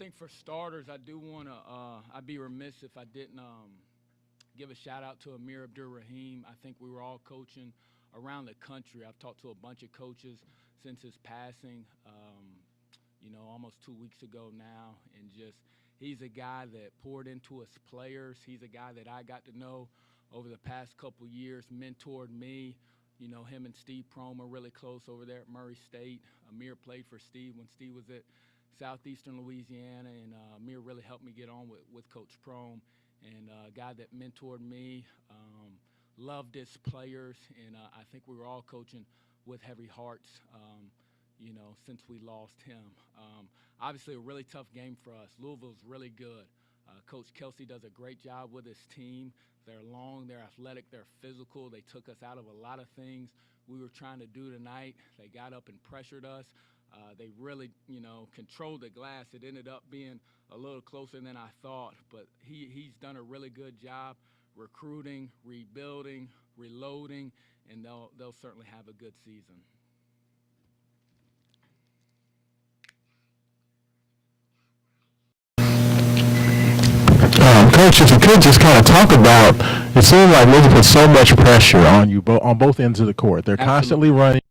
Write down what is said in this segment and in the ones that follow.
think for starters, I do want to. I'd be remiss if I didn't give a shout out to Amir Abdur-Rahim. I think we were all coaching around the country. I've talked to a bunch of coaches since his passing. Almost 2 weeks ago now, and just he's a guy that poured into us players. He's a guy that I got to know over the past couple years, mentored me. Him and Steve Prohm are really close over there at Morehead State. Amir played for Steve when Steve was at Southeastern Louisiana, and Amir really helped me get on with Coach Prohm, and a guy that mentored me, loved his players, and I think we were all coaching with heavy hearts, since we lost him. Obviously, a really tough game for us. Louisville's really good. Coach Kelsey does a great job with his team. They're long, they're athletic, they're physical. They took us out of a lot of things we were trying to do tonight. They got up and pressured us. They really, controlled the glass. It ended up being a little closer than I thought, but he's done a really good job recruiting, rebuilding, reloading, and they'll certainly have a good season. Coach, if you could just kind of talk about, it seems like Louisville puts so much pressure on you on both ends of the court. They're constantly Absolutely. running,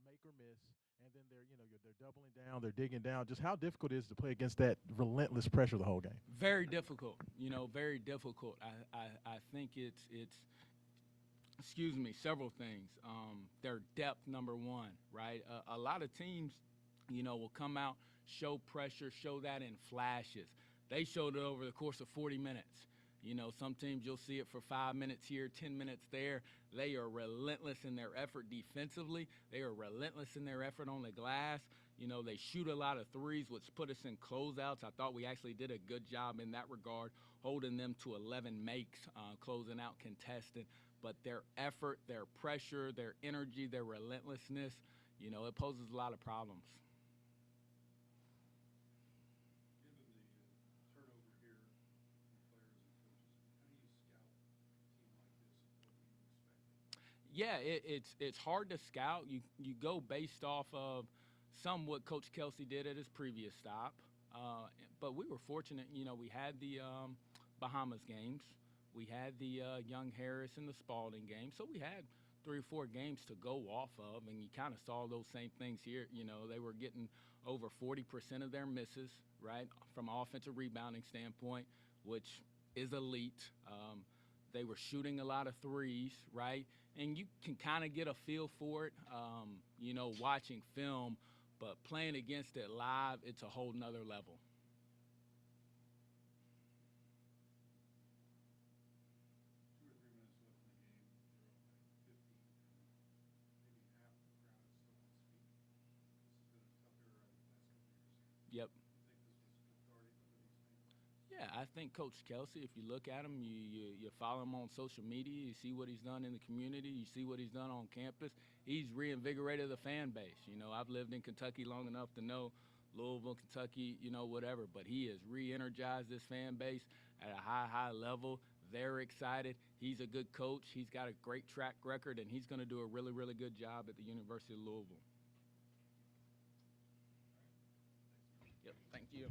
make or miss, and then they're doubling down, they're digging down. Just how difficult it is to play against that relentless pressure the whole game. Very difficult, very difficult. I think it's excuse me, several things. Their depth, number one, right? A lot of teams, will come out, show pressure, show that in flashes. They showed it over the course of 40 minutes. Some teams you'll see it for 5 minutes here, 10 minutes there. They are relentless in their effort defensively. They are relentless in their effort on the glass. They shoot a lot of threes, which put us in closeouts. I thought we actually did a good job in that regard, holding them to 11 makes, closing out contested. But their effort, their pressure, their energy, their relentlessness, it poses a lot of problems. Yeah, it's hard to scout. You go based off of some what Coach Kelsey did at his previous stop, but we were fortunate. We had the Bahamas games, we had the Young Harris and the Spalding games, so we had 3 or 4 games to go off of, and you kind of saw those same things here. They were getting over 40% of their misses, right, from an offensive rebounding standpoint, which is elite. They were shooting a lot of threes, right? And you can kind of get a feel for it, watching film, but playing against it live, it's a whole nother level. Yep. Yeah, I think Coach Kelsey, if you look at him, you follow him on social media, you see what he's done in the community, you see what he's done on campus, he's reinvigorated the fan base. I've lived in Kentucky long enough to know Louisville, Kentucky, whatever, but he has re-energized this fan base at a high level. They're excited. He's a good coach. He's got a great track record, and he's going to do a really, really good job at the University of Louisville. Yep, thank you.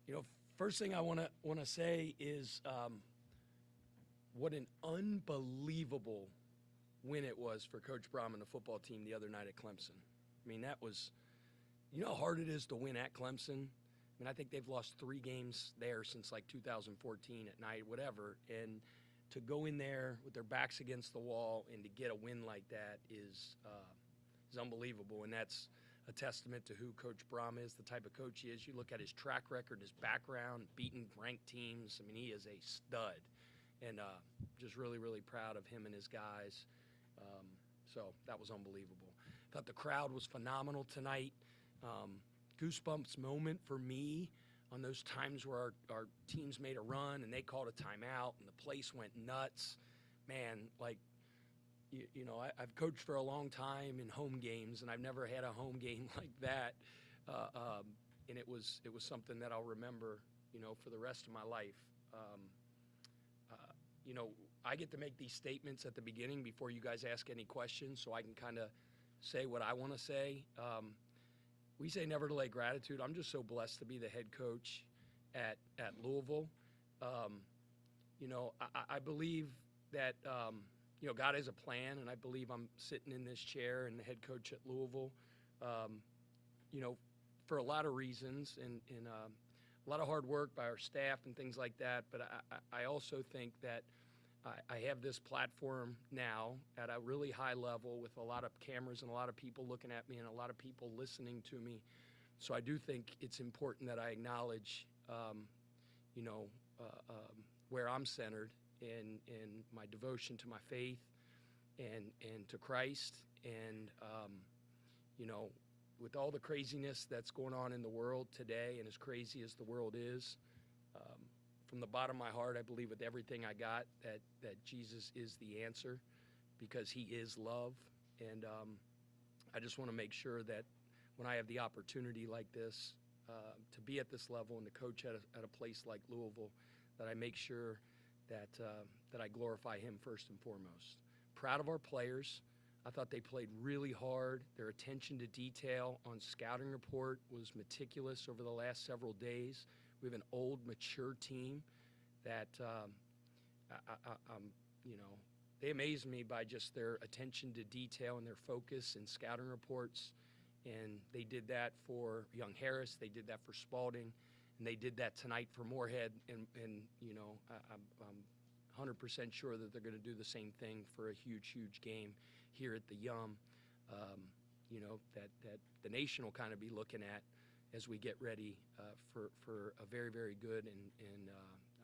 You know, first thing I want to say is what an unbelievable win it was for Coach Brom and the football team the other night at Clemson. I mean, that was, you know how hard it is to win at Clemson? I mean, I think they've lost 3 games there since like 2014 at night, whatever. And to go in there with their backs against the wall and to get a win like that is unbelievable. And that's a testament to who Coach Brom is, the type of coach he is. You look at his track record, his background, beating ranked teams. I mean, he is a stud. And just really, really proud of him and his guys. So that was unbelievable. Thought the crowd was phenomenal tonight. Goosebumps moment for me on those times where our teams made a run and they called a timeout and the place went nuts. Man, like, you know, I've coached for a long time in home games, and I've never had a home game like that. And it was something that I'll remember, you know, for the rest of my life. You know, I get to make these statements at the beginning before you guys ask any questions, so I can kind of say what I want to say. We say never delay gratitude. I'm just so blessed to be the head coach at Louisville. You know, I believe that, you know, God has a plan, and I believe I'm sitting in this chair and the head coach at Louisville, you know, for a lot of reasons and a lot of hard work by our staff and things like that. But I also think that I have this platform now at a really high level with a lot of cameras and a lot of people looking at me and a lot of people listening to me. So I do think it's important that I acknowledge, you know, where I'm centered in my devotion to my faith and to Christ. And, you know, with all the craziness that's going on in the world today, and as crazy as the world is, from the bottom of my heart, I believe with everything I got that Jesus is the answer, because he is love. And I just want to make sure that when I have the opportunity like this to be at this level and to coach at a place like Louisville, that I make sure that I glorify him first and foremost. Proud of our players. I thought they played really hard. Their attention to detail on scouting report was meticulous over the last several days. We have an old, mature team that, you know, they amaze me by just their attention to detail and their focus in scouting reports. And they did that for young Harris. They did that for Spalding. And they did that tonight for Morehead. And you know, I'm 100% sure that they're going to do the same thing for a huge, huge game here at the Yum, you know, that the nation will kind of be looking at as we get ready for a very, very good and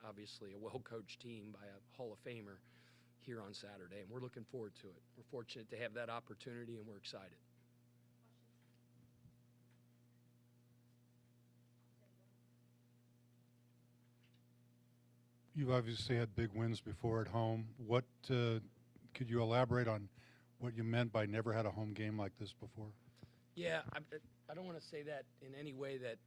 obviously a well-coached team by a Hall of Famer here on Saturday. And we're looking forward to it. We're fortunate to have that opportunity, and we're excited. You've obviously had big wins before at home. What could you elaborate on what you meant by never had a home game like this before? Yeah, I don't want to say that in any way that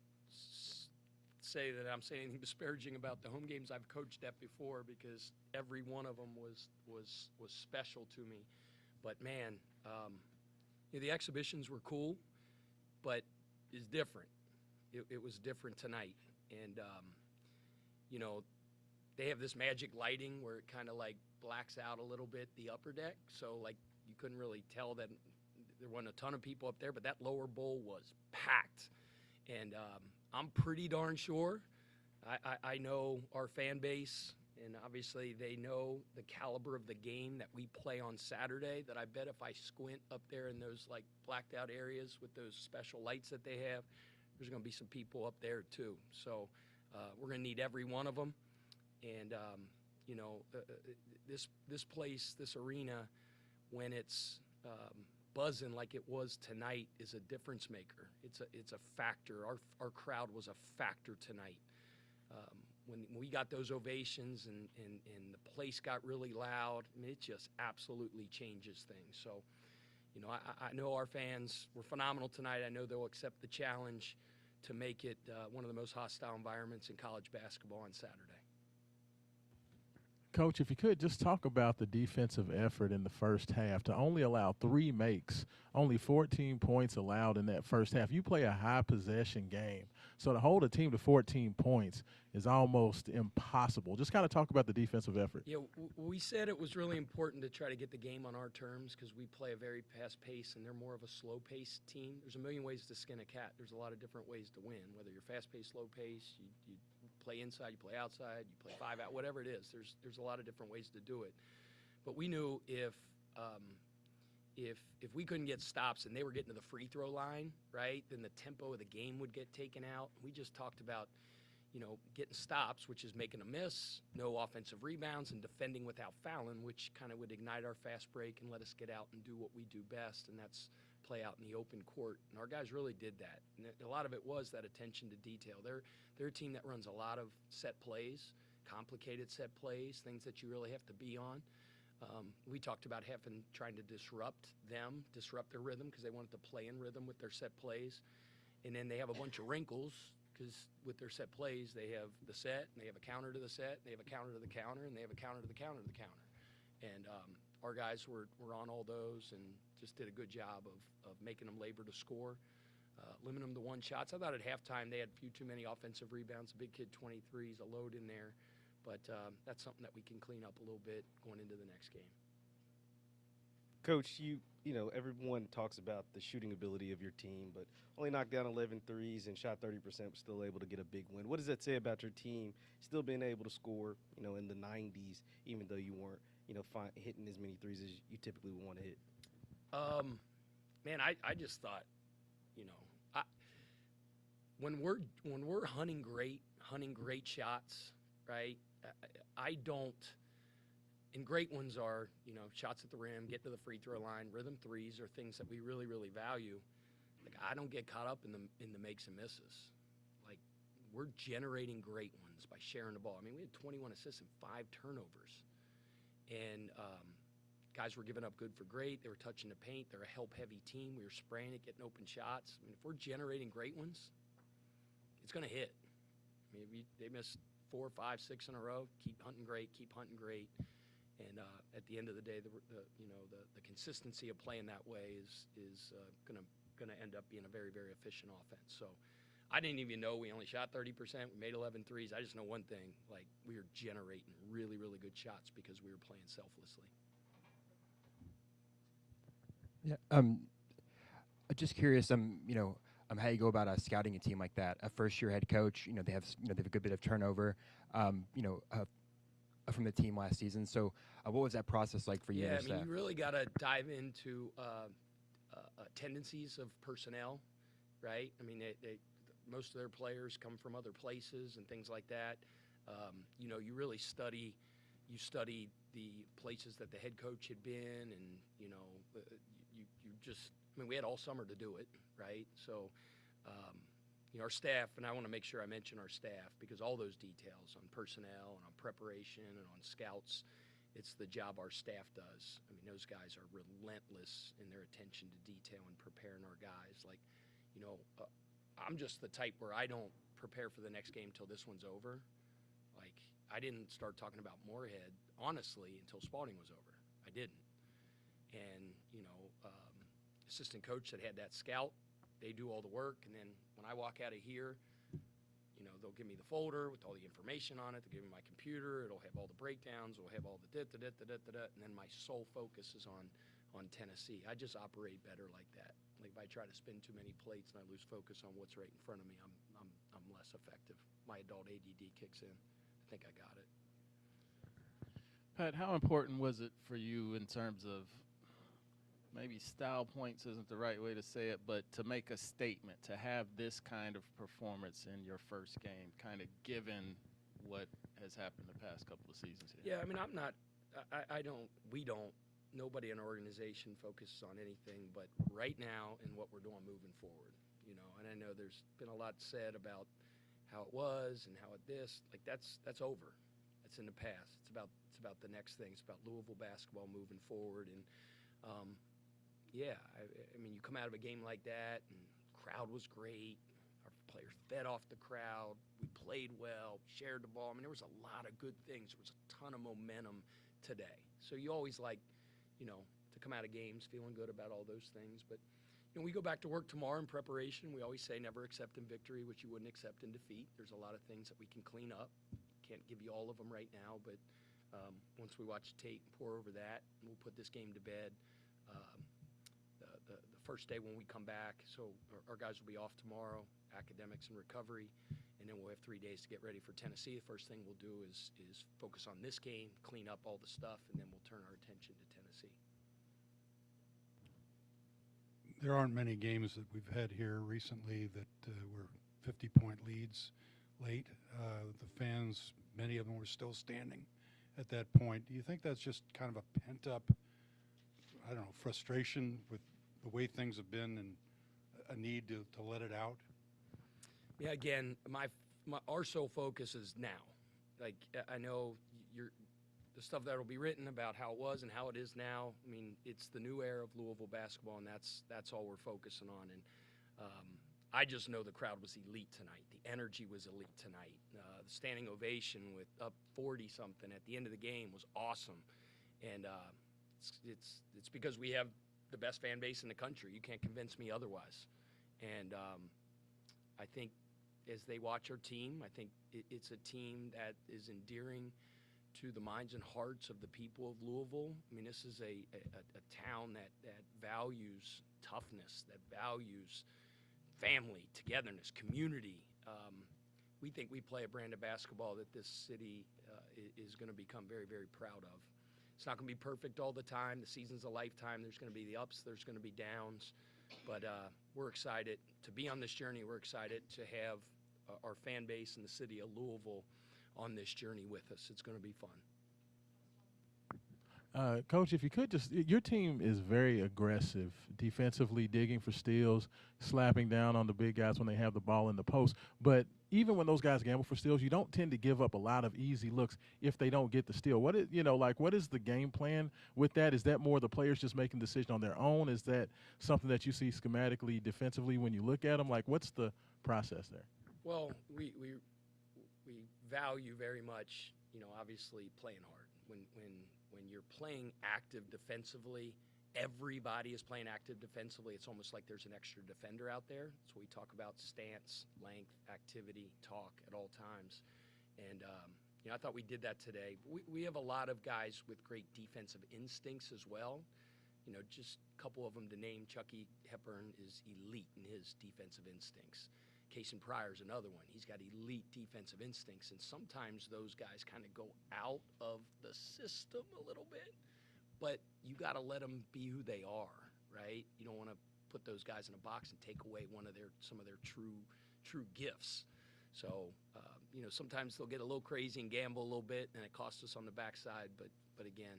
say that I'm saying anything disparaging about the home games I've coached at before, because every one of them was special to me. But man, you know, the exhibitions were cool, but it's different. It was different tonight, and you know, they have this magic lighting where it kind of like blacks out a little bit the upper deck, so like you couldn't really tell that there wasn't a ton of people up there, but that lower bowl was packed. And I'm pretty darn sure I know our fan base, and obviously they know the caliber of the game that we play on Saturday, that I bet if I squint up there in those like blacked out areas with those special lights that they have, there's going to be some people up there too. So we're going to need every one of them. And, you know, this place, this arena, when it's buzzing like it was tonight, is a difference maker. It's a factor. Our crowd was a factor tonight. When we got those ovations and the place got really loud, I mean, it just absolutely changes things. So, you know, I know our fans were phenomenal tonight. I know they'll accept the challenge to make it one of the most hostile environments in college basketball on Saturday. Coach, if you could just talk about the defensive effort in the first half to only allow 3 makes, only 14 points allowed in that first half. You play a high possession game, so to hold a team to 14 points is almost impossible. Just kind of talk about the defensive effort. Yeah, we said it was really important to try to get the game on our terms because we play a very fast pace and they're more of a slow pace team. There's a million ways to skin a cat. There's a lot of different ways to win, whether you're fast pace, slow pace, you play inside, you play outside, you play 5 out, whatever it is. There's a lot of different ways to do it. But we knew if we couldn't get stops and they were getting to the free throw line, right, then the tempo of the game would get taken out. We just talked about, getting stops, which is making a miss, no offensive rebounds, and defending without fouling, which kind of would ignite our fast break and let us get out and do what we do best, and that's play out in the open court. And our guys really did that. And a lot of it was that attention to detail. They're a team that runs a lot of set plays, complicated set plays, things that you really have to be on. We talked about trying to disrupt their rhythm because they wanted to play in rhythm with their set plays. And then they have a bunch of wrinkles because with their set plays, they have the set, and they have a counter to the set, they have a counter to the counter, and they have a counter to the counter to the counter. And our guys were on all those and just did a good job of making them labor to score, limiting them to 1 shots. I thought at halftime they had a few too many offensive rebounds. A big kid, 23s, a load in there. But that's something that we can clean up a little bit going into the next game. Coach, everyone talks about the shooting ability of your team, but only knocked down 11 threes and shot 30%, but still able to get a big win. What does that say about your team still being able to score, in the 90s, even though you weren't, hitting as many threes as you typically would want to hit? Man, I just thought, when we're hunting great shots, right? I don't. And great ones are, shots at the rim, get to the free throw line, rhythm threes are things that we really, really value. Like, I don't get caught up in the makes and misses. Like, we're generating great ones by sharing the ball. I mean, we had 21 assists and 5 turnovers. And guys were giving up good for great. They were touching the paint. They're a help-heavy team. We were spraying it, getting open shots. I mean, if we're generating great ones, it's going to hit. I mean, they missed 4, 5, 6 in a row. Keep hunting great. And at the end of the day, the consistency of playing that way is gonna end up being a very, very efficient offense. So I didn't even know we only shot 30%. We made 11 threes. I just know one thing: like, we were generating really, really good shots because we were playing selflessly. Yeah. Just curious. How you go about scouting a team like that. A first-year head coach. They have a good bit of turnover. From the team last season. So what was that process like for you? Yeah, I mean, you really got to dive into tendencies of personnel, right? I mean, most of their players come from other places and things like that. You really study the places that the head coach had been, and, you just, I mean, we had all summer to do it, right? So, our staff, and I want to make sure I mention our staff, because all those details on personnel and on preparation and on scouts, it's the job our staff does. I mean, those guys are relentless in their attention to detail and preparing our guys. Like, I'm just the type where I don't prepare for the next game till this one's over. Like, I didn't start talking about Morehead, honestly, until Spalding was over. I didn't. And, assistant coach that had that scout, they do all the work, and then when I walk out of here, they'll give me the folder with all the information on it. They'll give me my computer. It'll have all the breakdowns. It'll have all the and then my sole focus is on Tennessee. I just operate better like that. Like, if I try to spin too many plates and I lose focus on what's right in front of me, I'm less effective. My adult ADD kicks in. I think I got it. Pat, how important was it for you in terms of, maybe style points isn't the right way to say it, but to make a statement, to have this kind of performance in your first game, kind of given what has happened the past couple of seasons here? Yeah, I mean, nobody in our organization focuses on anything but right now and what we're doing moving forward, and I know there's been a lot said about how it was and how that's over. That's in the past. It's about the next thing. It's about Louisville basketball moving forward. And, I mean, you come out of a game like that, and the crowd was great. Our players fed off the crowd. We played well, shared the ball. I mean, there was a lot of good things. There was a ton of momentum today. So you always like, to come out of games feeling good about all those things. But, we go back to work tomorrow in preparation. We always say never accept in victory what you wouldn't accept in defeat. There's a lot of things that we can clean up. Can't give you all of them right now, but once we watch tape and pour over that, we'll put this game to bed. The first day when we come back, so our guys will be off tomorrow, academics and recovery, and then we'll have 3 days to get ready for Tennessee. The first thing we'll do is focus on this game, clean up all the stuff, and then we'll turn our attention to Tennessee. There aren't many games that we've had here recently that were 50-point leads late. The fans, many of them were still standing at that point. Do you think that's just kind of a pent-up, frustration with the way things have been and a need to let it out? Yeah, again, our sole focus is now. Like, I know the stuff that will be written about how it was and how it is now. I mean, it's the new era of Louisville basketball, and that's all we're focusing on. And I just know the crowd was elite tonight. The energy was elite tonight. The standing ovation with up 40-something at the end of the game was awesome. And it's because we have the best fan base in the country. You can't convince me otherwise. And I think as they watch our team, I think it's a team that is endearing to the minds and hearts of the people of Louisville. I mean, this is a town that values toughness, that values family, togetherness, community. We think we play a brand of basketball that this city is going to become very, very proud of. It's not going to be perfect all the time. The season's a lifetime. There's going to be the ups. There's going to be downs. But we're excited to be on this journey. We're excited to have our fan base in the city of Louisville on this journey with us. It's going to be fun. Coach, if you could your team is very aggressive defensively, digging for steals, slapping down on the big guys when they have the ball in the post. But even when those guys gamble for steals, you don't tend to give up a lot of easy looks if they don't get the steal. What is the game plan with that? Is that more the players just making the decision on their own? Is that something that you see schematically defensively when you look at them? Like, what's the process there? Well, we value very much, obviously playing hard. When you're playing active defensively, everybody is playing active defensively. It's almost like there's an extra defender out there. So we talk about stance, length, activity, talk at all times. And, I thought we did that today. We have a lot of guys with great defensive instincts as well. Just a couple of them to name. Chucky Hepburn is elite in his defensive instincts. Cason Pryor's another one. He's got elite defensive instincts, and sometimes those guys kind of go out of the system a little bit, but you got to let them be who they are, right? You don't want to put those guys in a box and take away some of their true gifts. So, sometimes they'll get a little crazy and gamble a little bit, and it costs us on the backside. But again,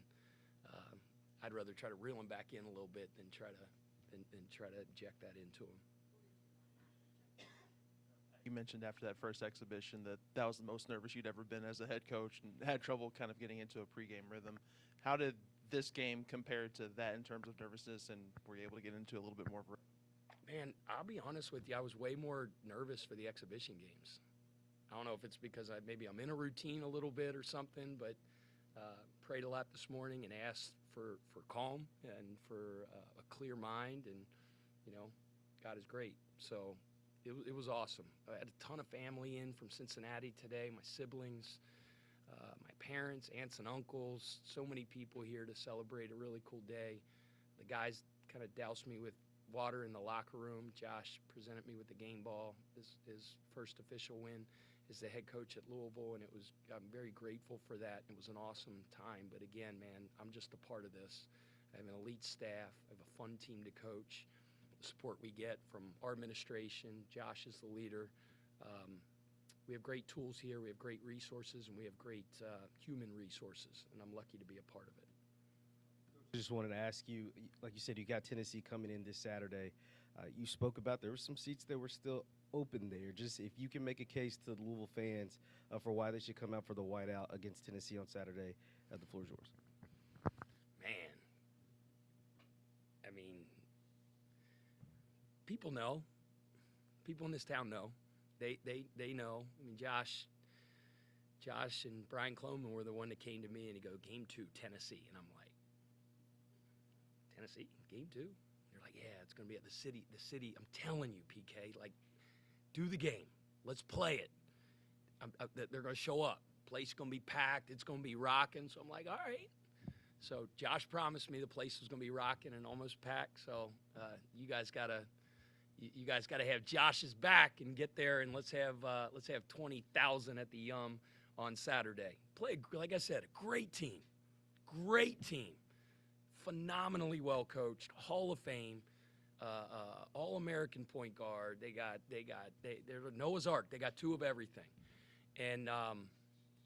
I'd rather try to reel them back in a little bit than try to inject that into them. You mentioned after that first exhibition that was the most nervous you'd ever been as a head coach and had trouble kind of getting into a pregame rhythm. How did this game compare to that in terms of nervousness, and were you able to get into a little bit more of a... Man, I'll be honest with you. I was way more nervous for the exhibition games. I don't know if it's because maybe I'm in a routine a little bit or something, but prayed a lot this morning and asked for calm and for a clear mind, and, God is great. So it was awesome. I had a ton of family in from Cincinnati today, my siblings, my parents, aunts and uncles, so many people here to celebrate a really cool day. The guys kind of doused me with water in the locker room. Josh presented me with the game ball, his first official win as the head coach at Louisville, and I'm very grateful for that. It was an awesome time, but again, man, I'm just a part of this. I have an elite staff. I have a fun team to coach. The support we get from our administration, Josh is the leader. We have great tools here. We have great resources, and we have great human resources, and I'm lucky to be a part of it. I just wanted to ask you, like you said, you got Tennessee coming in this Saturday. You spoke about there were some seats that were still open there. Just if you can make a case to the Louisville fans for why they should come out for the whiteout against Tennessee on Saturday, the floor is yours. Man, I mean, people know. People in this town know. They know. I mean, Josh Josh and Brian Cloman were the one that came to me and he go, Game 2, Tennessee. And I'm like, Tennessee, Game 2? They're like, yeah, it's going to be at the city. The city, I'm telling you, PK, like, do the game. Let's play it. They're going to show up. Place going to be packed. It's going to be rocking. So I'm like, all right. So Josh promised me the place was going to be rocking and almost packed. So you guys got to have Josh's back and get there, and let's have 20,000 at the Yum on Saturday. Play, like I said, a great team, phenomenally well coached, Hall of Fame, All-American point guard. They're Noah's Ark. They got 2 of everything, and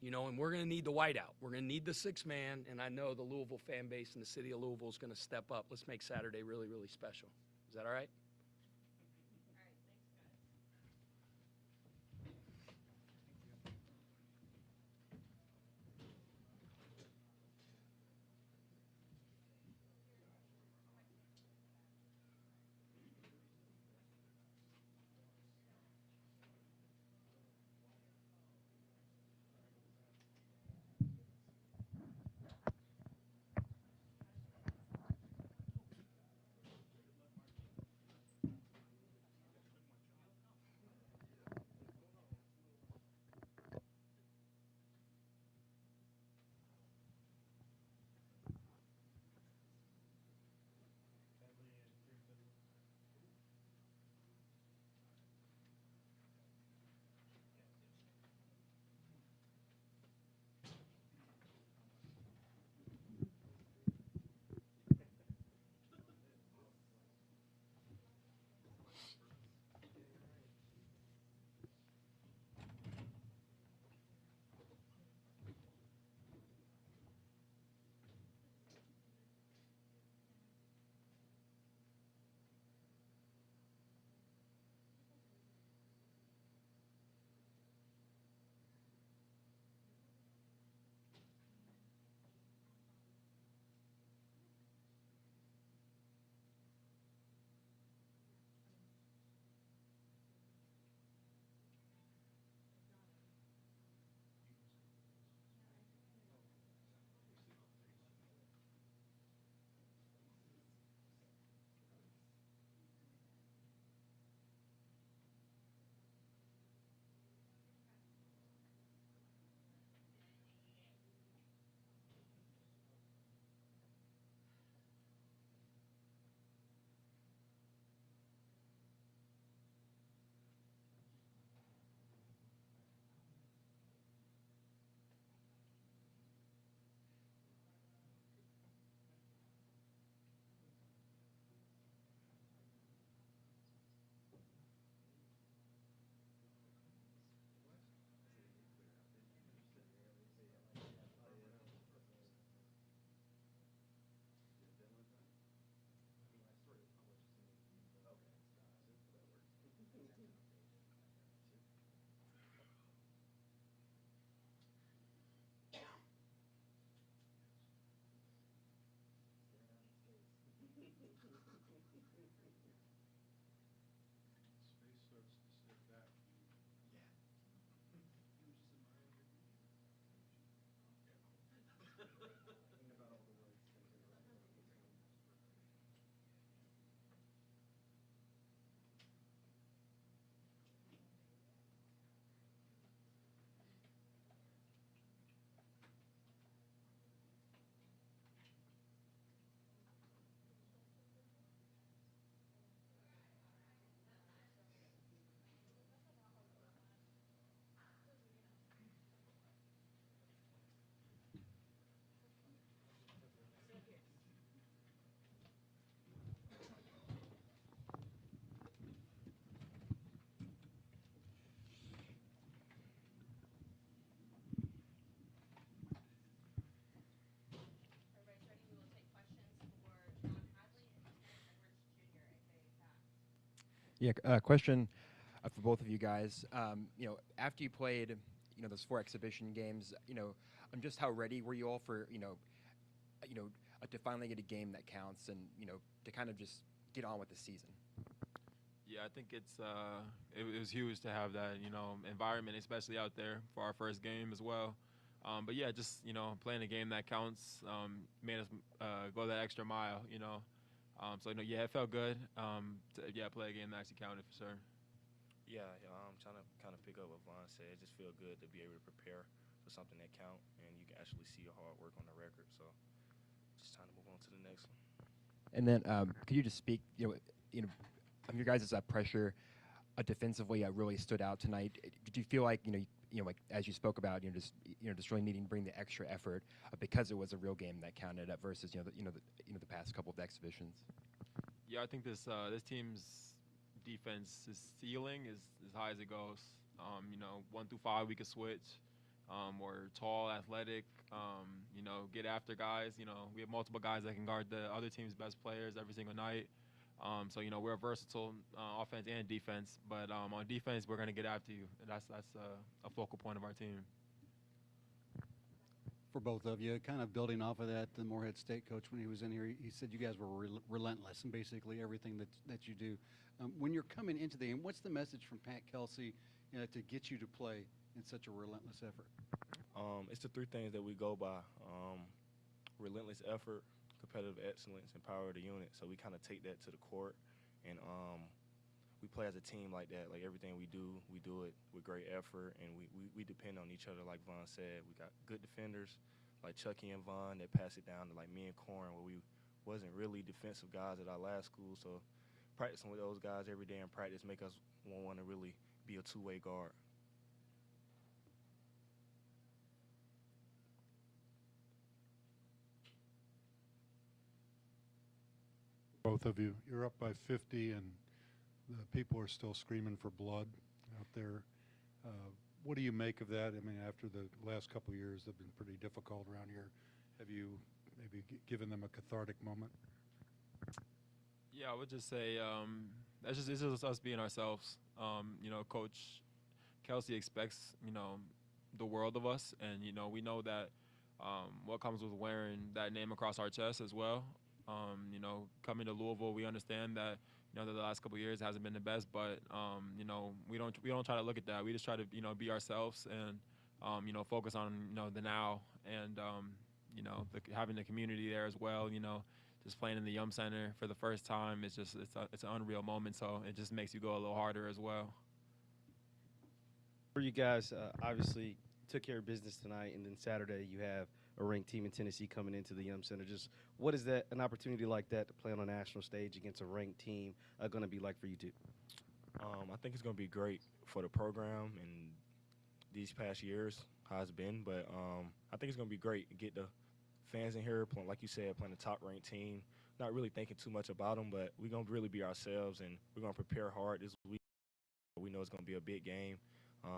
and we're going to need the whiteout. We're going to need the 6-man, and I know the Louisville fan base and the city of Louisville is going to step up. Let's make Saturday really, really special. Is that all right? Yeah, question for both of you guys. After you played, those 4 exhibition games, just how ready were you all for, to finally get a game that counts and, to kind of just get on with the season? Yeah, I think it was huge to have that environment, especially out there for our first game as well. But yeah, just playing a game that counts made us go that extra mile. So yeah, it felt good. To play a game that actually counted for sure. Yeah, I'm trying to kind of pick up what Vaughn said. It just feel good to be able to prepare for something that count, and you can actually see your hard work on the record. So, just trying to move on to the next one. And then, could you just speak, of your guys' pressure defensively really stood out tonight? Did you feel like, like as you spoke about, just really needing to bring the extra effort because it was a real game that counted versus the past couple of exhibitions? Yeah, I think this team's defense's ceiling is as high as it goes. 1 through 5 we could switch. We're tall, athletic. Get after guys. We have multiple guys that can guard the other team's best players every single night. So we're a versatile offense and defense. But on defense, we're gonna get after you. And that's a focal point of our team. For both of you, kind of building off of that, the Morehead State coach, when he was in here, he said you guys were relentless in basically everything that you do. When you're coming into the game, what's the message from Pat Kelsey to get you to play in such a relentless effort? It's the 3 things that we go by: relentless effort, competitive excellence, and power of the unit. So we kind of take that to the court, and we play as a team like that. Like everything we do it with great effort, and we depend on each other. Like Vaughn said, we got good defenders like Chucky and Vaughn that pass it down to like me and Corin, where we wasn't really defensive guys at our last school. So practicing with those guys every day in practice make us want to really be a two-way guard. Both of you, you're up by 50, and the people are still screaming for blood out there. What do you make of that? I mean, after the last couple of years have been pretty difficult around here, have you maybe given them a cathartic moment? Yeah, I would just say this is us being ourselves. Coach Kelsey expects the world of us, and we know that what comes with wearing that name across our chest as well. Coming to Louisville, we understand that that the last couple of years hasn't been the best, but we don't try to look at that. We just try to be ourselves and focus on the now and having the community there as well. Just playing in the Yum Center for the first time, it's an unreal moment. So it just makes you go a little harder as well. For you guys, obviously took care of business tonight, and then Saturday you have a ranked team in Tennessee coming into the Yum Center. Just what is that, an opportunity like that to play on a national stage against a ranked team, going to be like for you two? I think it's going to be great for the program and these past years, how it's been. But I think it's going to be great to get the fans in here, playing, like you said, playing a top-ranked team. Not really thinking too much about them, but we're going to really be ourselves, and we're going to prepare hard this week. We know it's going to be a big game.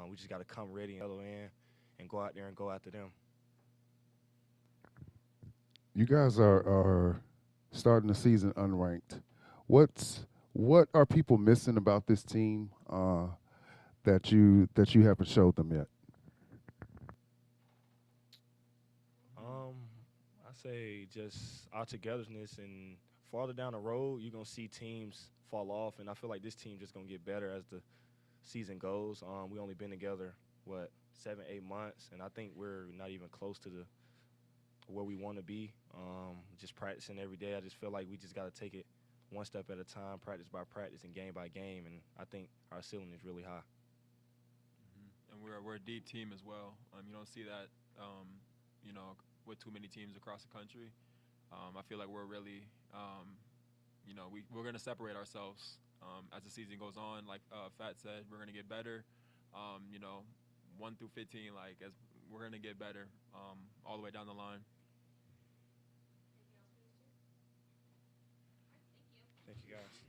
We just got to come ready and settle in and go out there and go after them. You guys are starting the season unranked. What are people missing about this team that you haven't showed them yet? I say just our togetherness, and farther down the road, you're gonna see teams fall off, and I feel like this team just gonna get better as the season goes. We only been together 7-8 months, and I think we're not even close to where we want to be. Just practicing every day. I just feel like we just got to take it one step at a time, practice by practice and game by game, and I think our ceiling is really high. And we're a deep team as well. You don't see that, with too many teams across the country. I feel like we're really, we're going to separate ourselves as the season goes on. Like Fat said, we're going to get better. 1 through 15, as we're going to get better all the way down the line. Thank you, guys.